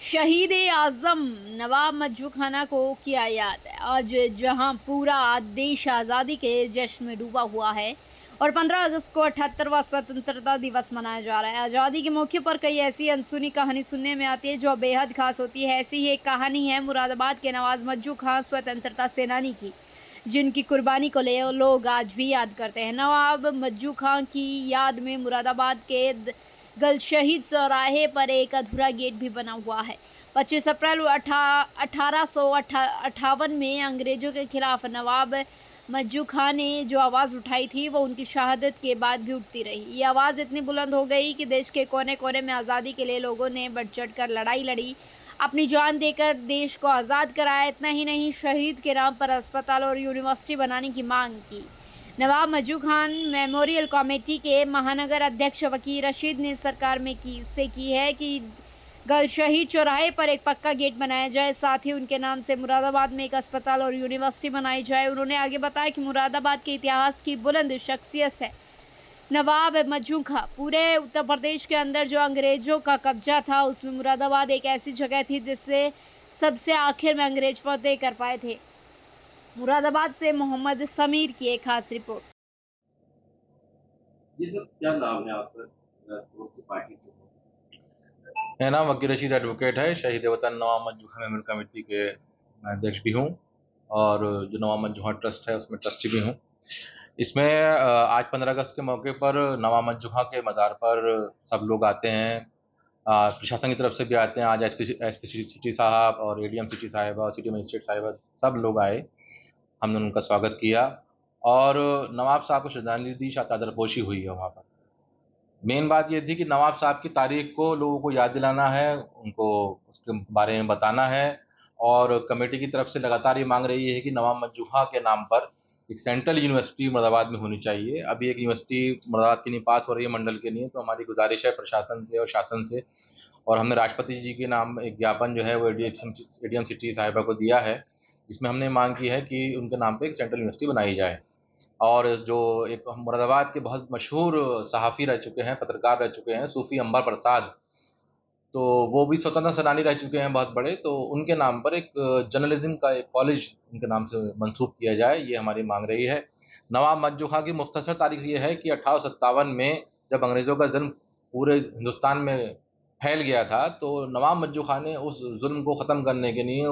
शहीद ए आज़म नवाब मज्जू खाना को किया याद। आज जहां पूरा देश आज़ादी के जश्न में डूबा हुआ है और 15 अगस्त को 78वां स्वतंत्रता दिवस मनाया जा रहा है। आज़ादी के मौके पर कई ऐसी अनसुनी कहानी सुनने में आती है जो बेहद खास होती है। ऐसी ही एक कहानी है मुरादाबाद के नवाब मज्जू खां स्वतंत्रता सेनानी की, जिनकी कुर्बानी को ले लोग आज भी याद करते हैं। नवाब मज्जू खां की याद में मुरादाबाद के गल शहीद चौराहे पर एक अधूरा गेट भी बना हुआ है। 25 अप्रैल 1858 में अंग्रेजों के खिलाफ नवाब मज्जू खां ने जो आवाज़ उठाई थी वो उनकी शहादत के बाद भी उठती रही। ये आवाज़ इतनी बुलंद हो गई कि देश के कोने कोने में आज़ादी के लिए लोगों ने बढ़ चढ़ कर लड़ाई लड़ी, अपनी जान देकर देश को आज़ाद कराया। इतना ही नहीं, शहीद के नाम पर अस्पताल और यूनिवर्सिटी बनाने की मांग की। नवाब मज्जू खान मेमोरियल कमेटी के महानगर अध्यक्ष वकील रशीद ने सरकार में की है कि गल शहीद चौराहे पर एक पक्का गेट बनाया जाए, साथ ही उनके नाम से मुरादाबाद में एक अस्पताल और यूनिवर्सिटी बनाई जाए। उन्होंने आगे बताया कि मुरादाबाद के इतिहास की बुलंद शख्सियत है नवाब मज्जू खां। पूरे उत्तर प्रदेश के अंदर जो अंग्रेजों का कब्जा था उसमें मुरादाबाद एक ऐसी जगह थी जिससे सबसे आखिर में अंग्रेज फतेह कर पाए थे। मुरादाबाद से मोहम्मद समीर की एक खास रिपोर्ट। जी सर, क्या नाम है आपका? कौन सी पार्टी से हो? मेरा नाम वकील रशीद एडवोकेट है। शहीद वतन नवाब मज्जू खां मेमोरियल कमेटी के मैं अध्यक्ष भी हूँ और जो नवाब मज्जू खां ट्रस्ट है उसमें ट्रस्टी भी हूँ। इसमें आज 15 अगस्त के मौके पर नवाब मज्जू खां के मज़ार पर सब लोग आते हैं। प्रशासन की तरफ से भी आते हैं। आज एसपी सिटी साहब और एडीएम सिटी साहिबा, सिटी मजिस्ट्रेट साहिबा सब लोग आए। हमने उनका स्वागत किया और नवाब साहब को श्रद्धांजलि दी, चादरपोशी हुई है वहाँ पर। मेन बात ये थी कि नवाब साहब की तारीख को लोगों को याद दिलाना है, उनको उसके बारे में बताना है और कमेटी की तरफ से लगातार ये मांग रही है कि नवाब मज्जू खां के नाम पर एक सेंट्रल यूनिवर्सिटी मुरादाबाद में होनी चाहिए। अभी एक यूनिवर्सिटी मुरादाबाद की नहीं पास हो रही है, मंडल के लिए। तो हमारी गुजारिश है प्रशासन से और शासन से, और हमने राष्ट्रपति जी के नाम एक ज्ञापन जो है वो एडीएम सिटी साहिबा को दिया है, जिसमें हमने मांग की है कि उनके नाम पर एक सेंट्रल यूनिवर्सिटी बनाई जाए। और जो एक मुरादाबाद के बहुत मशहूर सहाफ़ी रह चुके हैं, पत्रकार रह चुके हैं, सूफ़ी अंबर प्रसाद, तो वो भी स्वतंत्रता सेनानी रह चुके हैं बहुत बड़े। तो उनके नाम पर एक जर्नलिज़्म का एक कॉलेज उनके नाम से मंसूब किया जाए, ये हमारी मांग रही है। नवाब मज्जू खां की मुख्तसर तारीख़ ये है कि 1857 में जब अंग्रेज़ों का ज़ुल्म पूरे हिंदुस्तान में फैल गया था, तो नवाब मज्जू खां ने उस ज़ुल्म को ख़त्म करने के लिए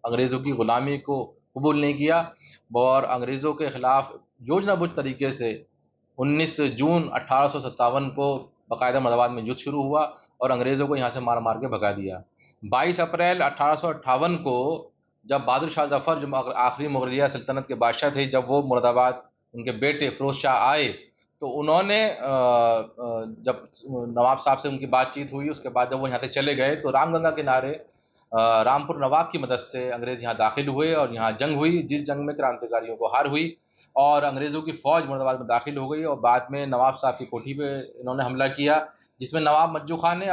अंग्रेज़ों की ग़ुलामी को कबूल नहीं किया और अंग्रेज़ों के ख़िलाफ़ योजनाबद्ध तरीके से 19 जून 1857 को बाकायदा मुरादाबाद में युद्ध शुरू हुआ और अंग्रेज़ों को यहाँ से मार मार के भगा दिया। 22 अप्रैल 1858 को जब बहादुर शाह ज़फ़र जो आखिरी मुग़लिया सल्तनत के बादशाह थे, जब वो मुरादाबाद उनके बेटे फ़िरोज़ शाह आए, तो उन्होंने जब नवाब साहब से उनकी बातचीत हुई, उसके बाद जब वो यहाँ से चले गए तो रामगंगा किनारे रामपुर नवाब की मदद से अंग्रेज़ यहाँ दाखिल हुए और यहाँ जंग हुई, जिस जंग में क्रांतिकारियों को हार हुई और अंग्रेज़ों की फ़ौज मुरादाबाद में दाखिल हो गई और बाद में नवाब साहब की कोठी पे इन्होंने हमला किया, जिसमें नवाब मज्जू खां ने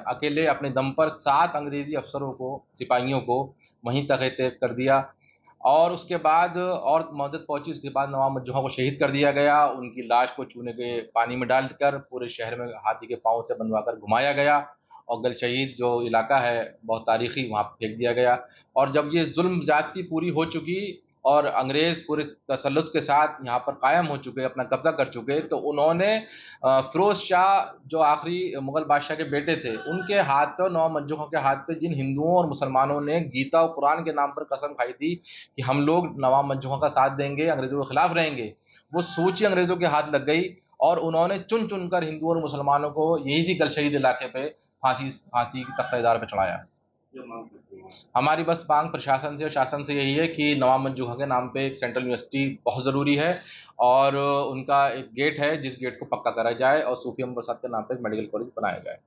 अकेले अपने दम पर 7 अंग्रेज़ी अफ़सरों को, सिपाहियों को वहीं तख़ कर दिया। और उसके बाद और मदद पहुँची, उसके बाद नवाब मज्जू खां को शहीद कर दिया गया। उनकी लाश को चूने के पानी में डालकर पूरे शहर में हाथी के पाँव से बनवाकर घुमाया गया और गल शहीद जो इलाका है बहुत तारीख़ी, वहाँ फेंक दिया गया। और जब ये ज़ुल्म ज़्यादती पूरी हो चुकी और अंग्रेज़ पूरे तसल्लुत के साथ यहाँ पर कायम हो चुके, अपना कब्ज़ा कर चुके, तो उन्होंने फ़िरोज़ शाह जो आखिरी मुग़ल बादशाह के बेटे थे, उनके हाथ पे और नवाब मज्जू खां के हाथ पे जिन हिंदुओं और मुसलमानों ने गीता और कुरान के नाम पर कसम खाई थी कि हम लोग नवाब मज्जू खां का साथ देंगे, अंग्रेज़ों के खिलाफ रहेंगे, वो सूची अंग्रेज़ों के हाथ लग गई और उन्होंने चुन-चुन कर हिंदुओं और मुसलमानों को यही सी गल शहीद इलाके पे फांसी की तख्ता-ए-दार पे चढ़ाया। क्या मांग करते हैं? हमारी बस मांग प्रशासन से और शासन से यही है कि नवाब मज्जू खां के नाम पे एक सेंट्रल यूनिवर्सिटी बहुत ज़रूरी है और उनका एक गेट है जिस गेट को पक्का करा जाए और सूफ़ी अंबर प्रसाद के नाम पे एक मेडिकल कॉलेज बनाया जाए।